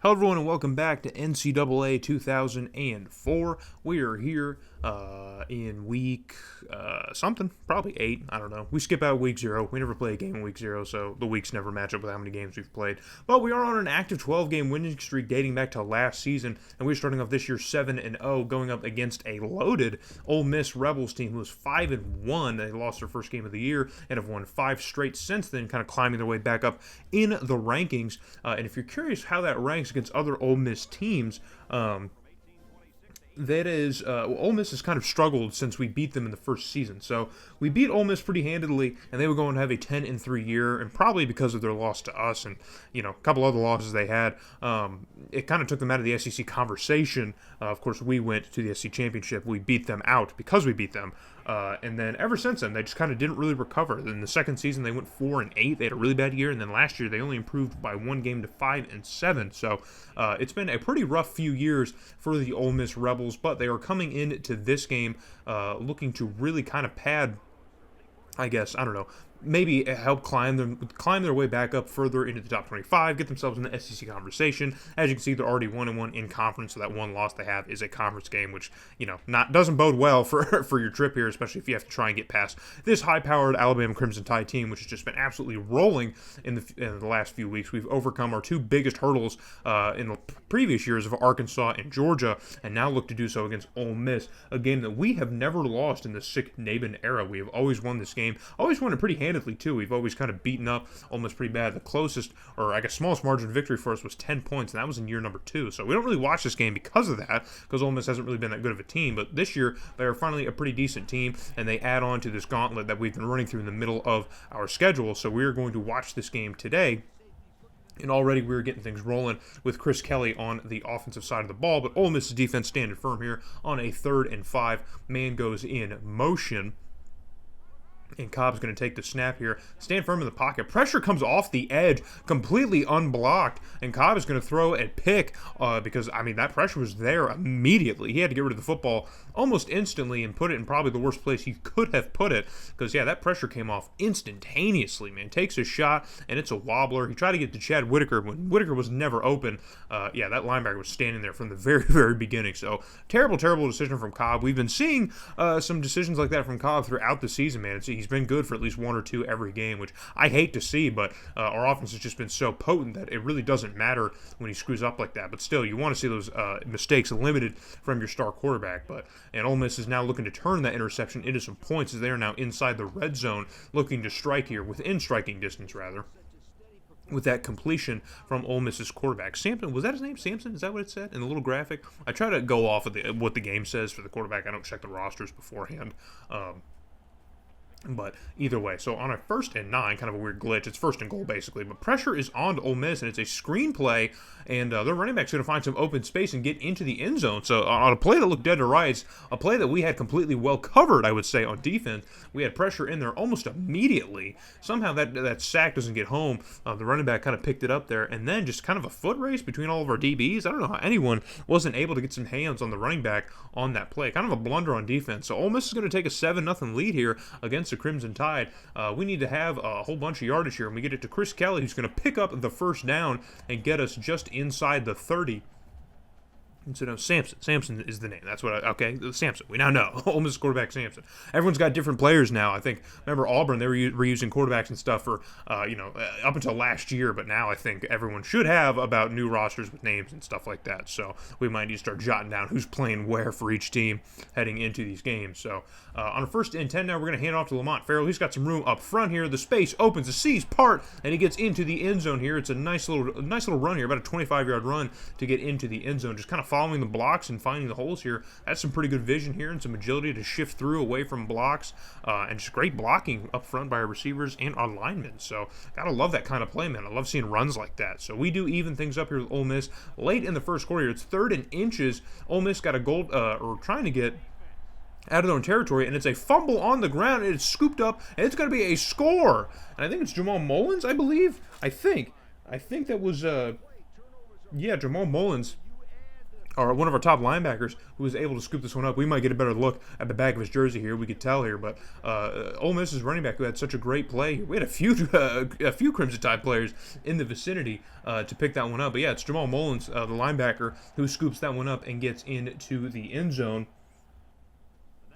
Hello everyone and welcome back to NCAA 2004. We are here in week something, probably 8, I don't know. We skip out week 0. We never play a game in week 0, so the weeks never match up with how many games we've played. But we are on an active 12-game winning streak dating back to last season, and we're starting off this year 7-0, going up against a loaded Ole Miss Rebels team who was 5-1. They lost their first game of the year and have won 5 straight since then, kind of climbing their way back up in the rankings. And if you're curious how that ranks against other Ole Miss teams, that is, Ole Miss has kind of struggled since we beat them in the first season. So we beat Ole Miss pretty handedly, and they were going to have a 10-3 year, and probably because of their loss to us and a couple other losses they had, it kind of took them out of the SEC conversation. Of course, we went to the SEC championship. We beat them out because we beat them. And then ever since then, they just kind of didn't really recover. In the second season, they went 4-8. They had a really bad year, and then last year they only improved by 1 game to 5-7. So it's been a pretty rough few years for the Ole Miss Rebels, but they are coming into this game looking to really kind of pad, I guess, I don't know, maybe help climb their way back up further into the top 25, get themselves in the SEC conversation. As you can see, they're already 1-1 in conference, so that one loss they have is a conference game, which doesn't bode well for your trip here, especially if you have to try and get past this high-powered Alabama Crimson Tide team, which has just been absolutely rolling in the last few weeks. We've overcome our 2 biggest hurdles in the previous years of Arkansas and Georgia, and now look to do so against Ole Miss, a game that we have never lost in the Sick-Naben era. We have always won this game, always won it pretty handedly too. We've always kind of beaten up Ole Miss pretty bad. The closest, or I guess smallest margin of victory for us was 10 points, and that was in year number 2. So we don't really watch this game because of that, because Ole Miss hasn't really been that good of a team. But this year, they are finally a pretty decent team, and they add on to this gauntlet that we've been running through in the middle of our schedule. So we're going to watch this game today. And already we were getting things rolling with Chris Kelly on the offensive side of the ball. But Ole Miss's defense standing firm here on a 3rd and 5. Man goes in motion. And Cobb's going to take the snap here, stand firm in the pocket. Pressure comes off the edge, completely unblocked, and Cobb is going to throw a pick because, that pressure was there immediately. He had to get rid of the football almost instantly and put it in probably the worst place he could have put it because, that pressure came off instantaneously, man. Takes a shot, and it's a wobbler. He tried to get to Chad Whitaker when Whitaker was never open. That linebacker was standing there from the very, very beginning. So, terrible decision from Cobb. We've been seeing some decisions like that from Cobb throughout the season, man. He's been good for at least 1 or 2 every game, which I hate to see, but our offense has just been so potent that it really doesn't matter when he screws up like that. But still, you want to see those mistakes limited from your star quarterback. And Ole Miss is now looking to turn that interception into some points as they are now inside the red zone, looking to strike here, within striking distance, rather, with that completion from Ole Miss's quarterback. Sampson, was that his name? Sampson? Is that what it said in the little graphic? I try to go off of what the game says for the quarterback. I don't check the rosters beforehand. But either way, so on a 1st and 9, kind of a weird glitch. It's 1st and goal, basically. But pressure is on to Ole Miss, and it's a screen play, and their running back's going to find some open space and get into the end zone. So on a play that looked dead to rights, a play that we had completely well covered, I would say, on defense, we had pressure in there almost immediately. Somehow that sack doesn't get home. The running back kind of picked it up there, and then just kind of a foot race between all of our DBs. I don't know how anyone wasn't able to get some hands on the running back on that play. Kind of a blunder on defense. So Ole Miss is going to take a 7-0 lead here against the Crimson Tide. We need to have a whole bunch of yardage here, and we get it to Chris Kelly, who's going to pick up the first down and get us just inside the 30. And so now Sampson is the name. That's what Sampson. We now know. Ole Miss quarterback Sampson. Everyone's got different players now. I think, remember Auburn, they were reusing quarterbacks and stuff for, up until last year, but now I think everyone should have about new rosters with names and stuff like that. So we might need to start jotting down who's playing where for each team heading into these games. So on a 1st and 10 now, we're going to hand off to Lamont Farrell. He's got some room up front here. The space opens, the C's part, and he gets into the end zone here. It's a nice little run here, about a 25-yard run to get into the end zone. Just kind of following the blocks and finding the holes here. That's some pretty good vision here and some agility to shift through away from blocks, and just great blocking up front by our receivers and our linemen. So gotta love that kind of play, man. I love seeing runs like that. So we do even things up here with Ole Miss late in the first quarter. It's 3rd and inches. Ole Miss got a goal, or trying to get out of their own territory, and it's a fumble on the ground, and it's scooped up, and it's going to be a score. And I think it's Jamal Mullins, I believe. I think that was Jamal Mullins or one of our top linebackers, who was able to scoop this one up. We might get a better look at the back of his jersey here. We could tell here, but Ole Miss's running back, who had such a great play. We had a few Crimson Tide players in the vicinity to pick that one up. But yeah, it's Jamal Mullins, the linebacker, who scoops that one up and gets into the end zone.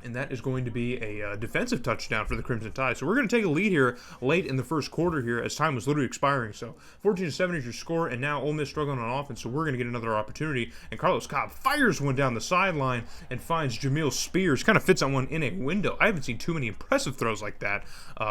And that is going to be a defensive touchdown for the Crimson Tide. So we're going to take a lead here late in the first quarter here as time was literally expiring. So 14-7 is your score, and now Ole Miss struggling on offense, so we're going to get another opportunity. And Carlos Cobb fires one down the sideline and finds Jamil Spears. Kind of fits that one in a window. I haven't seen too many impressive throws like that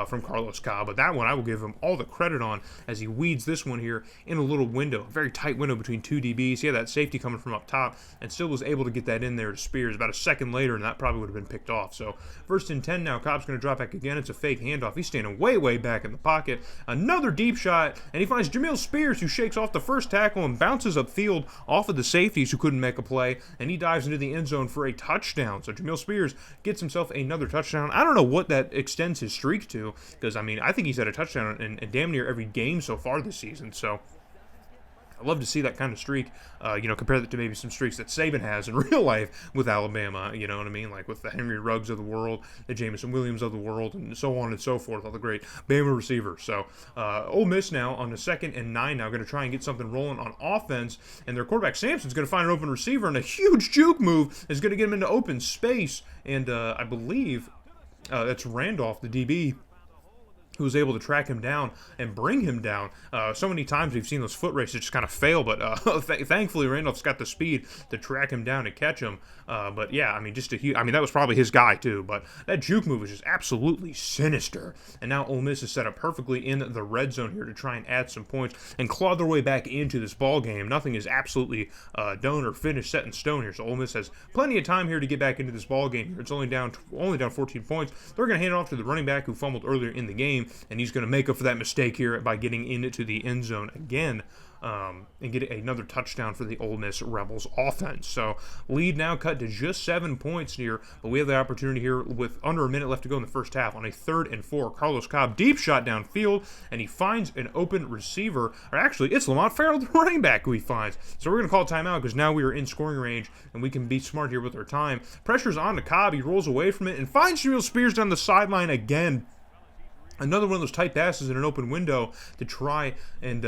from Carlos Cobb, but that one I will give him all the credit on as he weeds this one here in a little window. A very tight window between two DBs. He had that safety coming from up top and still was able to get that in there to Spears about a second later, and that probably would have been picked off. So 1st and 10 now. Cobb's going to drop back again. It's a fake handoff. He's standing way back in the pocket. Another deep shot, and he finds Jamil Spears, who shakes off the first tackle and bounces upfield off of the safeties who couldn't make a play, and he dives into the end zone for a touchdown. So Jamil Spears gets himself another touchdown. I don't know what that extends his streak to, because, I mean, I think he's had a touchdown in damn near every game so far this season. So I love to see that kind of streak, compare that to maybe some streaks that Saban has in real life with Alabama, you know what I mean? Like with the Henry Ruggs of the world, the Jameson Williams of the world, and so on and so forth, all the great Bama receivers. So Ole Miss now on the 2nd and 9 now going to try and get something rolling on offense, and their quarterback Sampson's going to find an open receiver, and a huge juke move is going to get him into open space, and I believe that's Randolph, the DB, who was able to track him down and bring him down. So many times we've seen those foot races just kind of fail, but thankfully Randolph's got the speed to track him down and catch him. But yeah, I mean, that was probably his guy too, but that juke move was just absolutely sinister. And now Ole Miss is set up perfectly in the red zone here to try and add some points and claw their way back into this ball game. Nothing is absolutely done or finished, set in stone here. So Ole Miss has plenty of time here to get back into this ball game here. It's only down 14 points. They're going to hand it off to the running back who fumbled earlier in the game, and he's going to make up for that mistake here by getting into the end zone again and get another touchdown for the Ole Miss Rebels offense. So lead now cut to just 7 points here, but we have the opportunity here with under a minute left to go in the first half on a 3rd and 4. Carlos Cobb deep shot downfield, and he finds an open receiver. Or actually, it's Lamont Farrell, the running back, who he finds. So we're going to call timeout because now we are in scoring range, and we can be smart here with our time. Pressure's on to Cobb. He rolls away from it and finds Jamil Spears down the sideline again. Another one of those tight passes in an open window to try and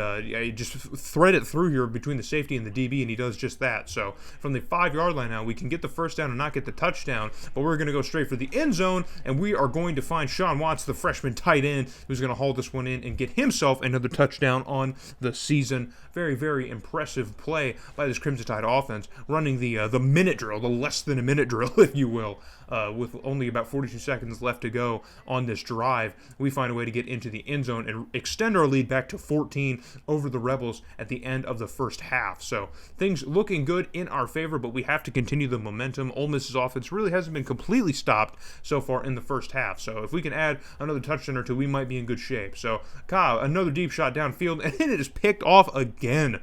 just thread it through here between the safety and the DB, and he does just that. So from the 5-yard line now, we can get the first down and not get the touchdown, but we're going to go straight for the end zone, and we are going to find Sean Watts, the freshman tight end, who's going to haul this one in and get himself another touchdown on the season. Very impressive play by this Crimson Tide offense, running the minute drill, the less than a minute drill, if you will, with only about 42 seconds left to go on this drive. We find a way to get into the end zone and extend our lead back to 14 over the Rebels at the end of the first half. So things looking good in our favor, but we have to continue the momentum. Ole Miss's offense really hasn't been completely stopped so far in the first half. So if we can add another touchdown or two, we might be in good shape. So Cobb, another deep shot downfield, and then it is picked off again.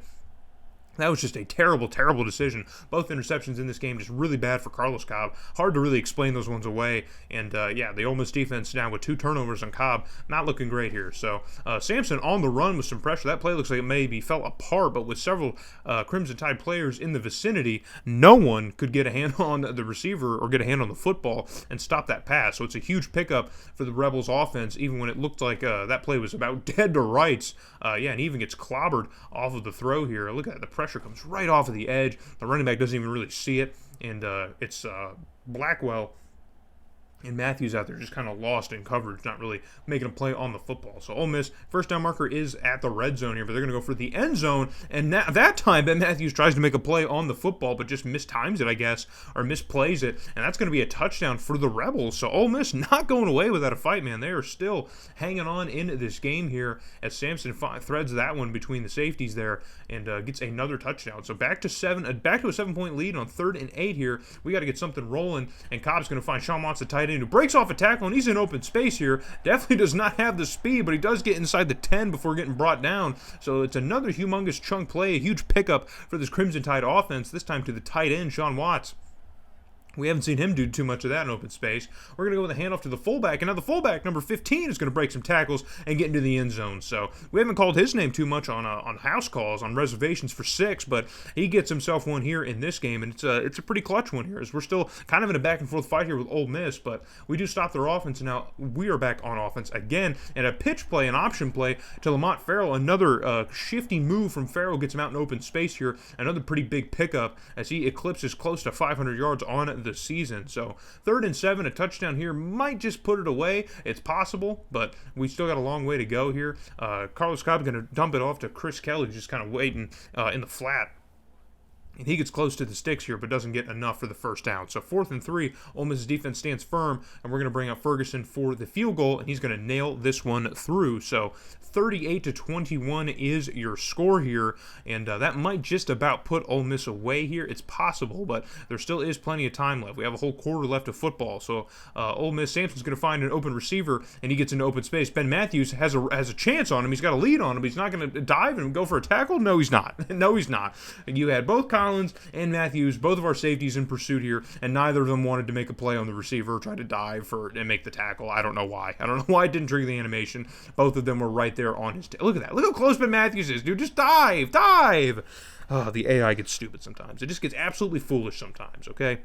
That was just a terrible decision. Both interceptions in this game just really bad for Carlos Cobb. Hard to really explain those ones away. And, the Ole Miss defense now with 2 turnovers on Cobb, not looking great here. So, Sampson on the run with some pressure. That play looks like it maybe fell apart, but with several Crimson Tide players in the vicinity, no one could get a hand on the receiver or get a hand on the football and stop that pass. So it's a huge pickup for the Rebels offense, even when it looked like that play was about dead to rights. And he even gets clobbered off of the throw here. Look at that. The pressure comes right off of the edge. The running back doesn't even really see it, and it's Blackwell and Matthews out there just kind of lost in coverage, not really making a play on the football. So Ole Miss, first down marker is at the red zone here, but they're going to go for the end zone, and that time Ben Matthews tries to make a play on the football, but just mistimes it, I guess, or misplays it, and that's going to be a touchdown for the Rebels. So Ole Miss not going away without a fight, man. They are still hanging on in this game here as Sampson threads that one between the safeties there and gets another touchdown. So back to a 7-point lead on 3rd and 8 here. We got to get something rolling, and Cobb's going to find Sean Watts, the tight end, who breaks off a tackle, and he's in open space here. Definitely does not have the speed, but he does get inside the 10 before getting brought down. So it's another humongous chunk play, a huge pickup for this Crimson Tide offense, this time to the tight end, Sean Watts, We haven't seen him do too much of that in open space. We're going to go with a handoff to the fullback, and now the fullback, number 15, is going to break some tackles and get into the end zone. So we haven't called his name too much on house calls, on reservations for 6, but he gets himself one here in this game, and it's a pretty clutch one here, as we're still kind of in a back-and-forth fight here with Ole Miss, but we do stop their offense, and now we are back on offense again, and a pitch play, an option play to Lamont Farrell. Another shifty move from Farrell gets him out in open space here. Another pretty big pickup as he eclipses close to 500 yards on the season. So 3rd and 7, a touchdown here might just put it away. It's possible, but we still got a long way to go here. Carlos Cobb going to dump it off to Chris Kelly, just kind of waiting in the flat. And he gets close to the sticks here, but doesn't get enough for the first down. So 4th and 3, Ole Miss's defense stands firm, and we're going to bring up Ferguson for the field goal, and he's going to nail this one through. So 38-21 is your score here, and that might just about put Ole Miss away here. It's possible, but there still is plenty of time left. We have a whole quarter left of football. So Ole Miss, Sampson's going to find an open receiver, and he gets into open space. Ben Matthews has a chance on him. He's got a lead on him. He's not going to dive and go for a tackle? No, he's not. No, he's not. And you had both Collins and Matthews, both of our safeties in pursuit here, and neither of them wanted to make a play on the receiver, try to dive and make the tackle. I don't know why. I don't know why it didn't trigger the animation. Both of them were right there on his look at that. Look how close Ben Matthews is, dude. Just dive. Oh, the AI gets stupid sometimes. It just gets absolutely foolish sometimes, okay?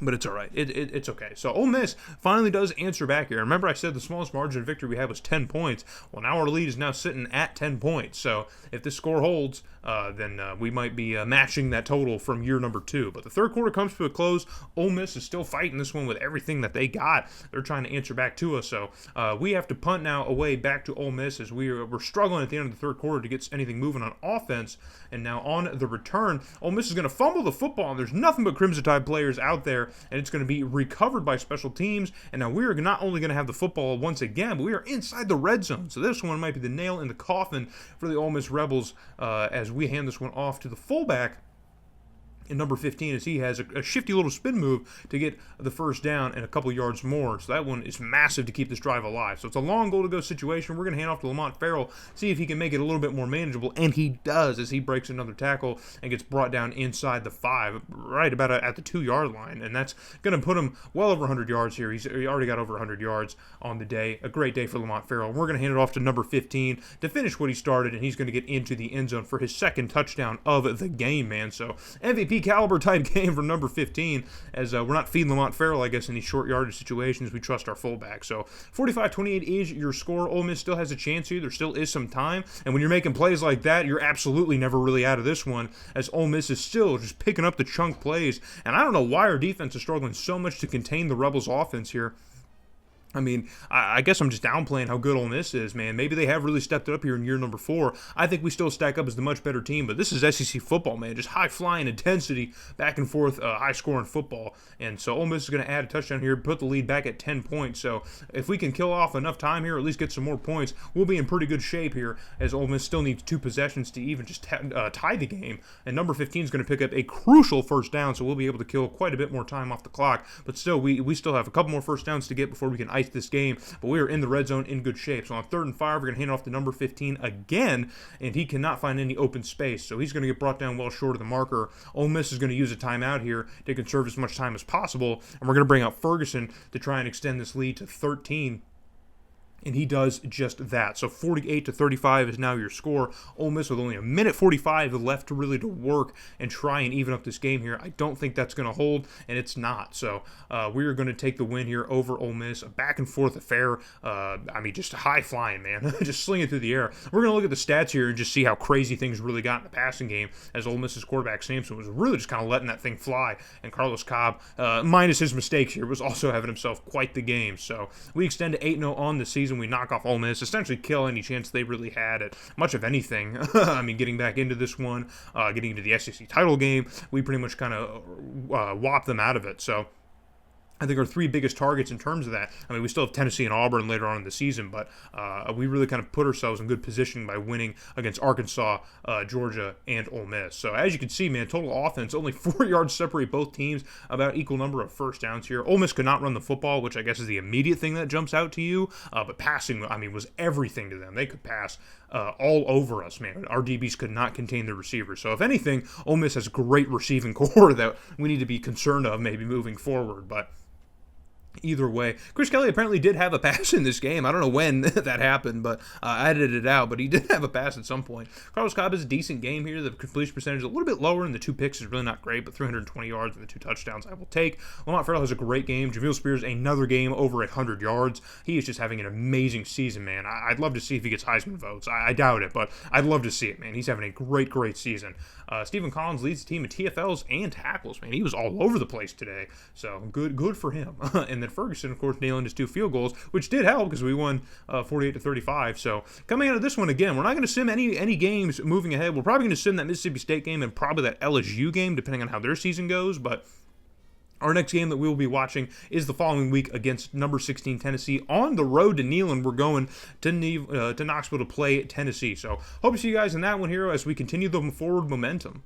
But it's all right. It's okay. So Ole Miss finally does answer back here. Remember I said the smallest margin of victory we had was 10 points. Well, now our lead is now sitting at 10 points. So if this score holds, then we might be matching that total from year number 2. But the third quarter comes to a close. Ole Miss is still fighting this one with everything that they got. They're trying to answer back to us. So we have to punt now away back to Ole Miss as we're struggling at the end of the third quarter to get anything moving on offense. And now on the return, Ole Miss is going to fumble the football, and there's nothing but Crimson Tide players out there, and it's going to be recovered by special teams. And now we're not only going to have the football once again, but we are inside the red zone. So this one might be the nail in the coffin for the Ole Miss Rebels as we hand this one off to the fullback in number 15, as he has a shifty little spin move to get the first down and a couple yards more. So that one is massive to keep this drive alive. So it's a long goal-to-go situation. We're going to hand off to Lamont Farrell, see if he can make it a little bit more manageable, and he does as he breaks another tackle and gets brought down inside the 5, right about at the 2-yard line, and that's going to put him well over 100 yards here. He already got over 100 yards on the day. A great day for Lamont Farrell. We're going to hand it off to number 15 to finish what he started, and he's going to get into the end zone for his second touchdown of the game, man. So MVP caliber type game from number 15, as we're not feeding Lamont Farrell, I guess, in these short yardage situations. We trust our fullback. So 45-28 is your score. Ole Miss still has a chance here. There still is some time, and when you're making plays like that, you're absolutely never really out of this one, as Ole Miss is still just picking up the chunk plays. And I don't know why our defense is struggling so much to contain the Rebels' offense here. I mean, I guess I'm just downplaying how good Ole Miss is, man. Maybe they have really stepped it up here in year number 4. I think we still stack up as the much better team, but this is SEC football, man. Just high-flying intensity, back and forth, high-scoring football. And so Ole Miss is going to add a touchdown here, put the lead back at 10 points. So if we can kill off enough time here, or at least get some more points, we'll be in pretty good shape here, as Ole Miss still needs 2 possessions to even just tie the game. And number 15 is going to pick up a crucial first down, so we'll be able to kill quite a bit more time off the clock. But still, we still have a couple more first downs to get before we can ice this game, but we are in the red zone in good shape. So on 3rd and 5, we're going to hand it off to number 15 again, and he cannot find any open space, so he's going to get brought down well short of the marker. Ole Miss is going to use a timeout here to conserve as much time as possible, and we're going to bring out Ferguson to try and extend this lead to 13. And he does just that. So 48-35 is now your score. Ole Miss with only a minute 45 left to work and try and even up this game here. I don't think that's going to hold, and it's not. So we are going to take the win here over Ole Miss. A back and forth affair. I mean, just high flying, man. Just sling it through the air. We're going to look at the stats here and just see how crazy things really got in the passing game, as Ole Miss's quarterback Sampson was really just kind of letting that thing fly. And Carlos Cobb, minus his mistakes here, was also having himself quite the game. So we extend to 8-0 on the season. We knock off Ole Miss, essentially kill any chance they really had at much of anything. I mean, getting back into this one, getting into the SEC title game, we pretty much kind of whopped them out of it. So I think our 3 biggest targets in terms of that, I mean, we still have Tennessee and Auburn later on in the season, but we really kind of put ourselves in good position by winning against Arkansas, Georgia, and Ole Miss. So as you can see, man, total offense, only 4 yards separate both teams, about equal number of first downs here. Ole Miss could not run the football, which I guess is the immediate thing that jumps out to you, but passing, I mean, was everything to them. They could pass all over us, man. Our DBs could not contain the receivers. So if anything, Ole Miss has a great receiving core that we need to be concerned of maybe moving forward. But either way, Chris Kelly apparently did have a pass in this game. I don't know when that happened, but I edited it out. But he did have a pass at some point. Carlos Cobb is a decent game here. The completion percentage is a little bit lower, and the 2 picks is really not great, but 320 yards and the 2 touchdowns I will take. Lamont Farrell has a great game. Jameer Spears, another game over 100 yards. He is just having an amazing season, man. I'd love to see if he gets Heisman votes. I doubt it, but I'd love to see it, man. He's having a great season. Stephen Collins leads the team in TFLs and tackles, man. He was all over the place today, so good for him. And then Ferguson, of course, nailing his 2 field goals, which did help because we won 48-35. So coming out of this one again, we're not going to sim any games moving ahead. We're probably going to sim that Mississippi State game and probably that LSU game, depending on how their season goes. But our next game that we will be watching is the following week against number 16 Tennessee on the road to Neyland. We're going to Knoxville to play Tennessee. So hope to see you guys in that one here as we continue the forward momentum.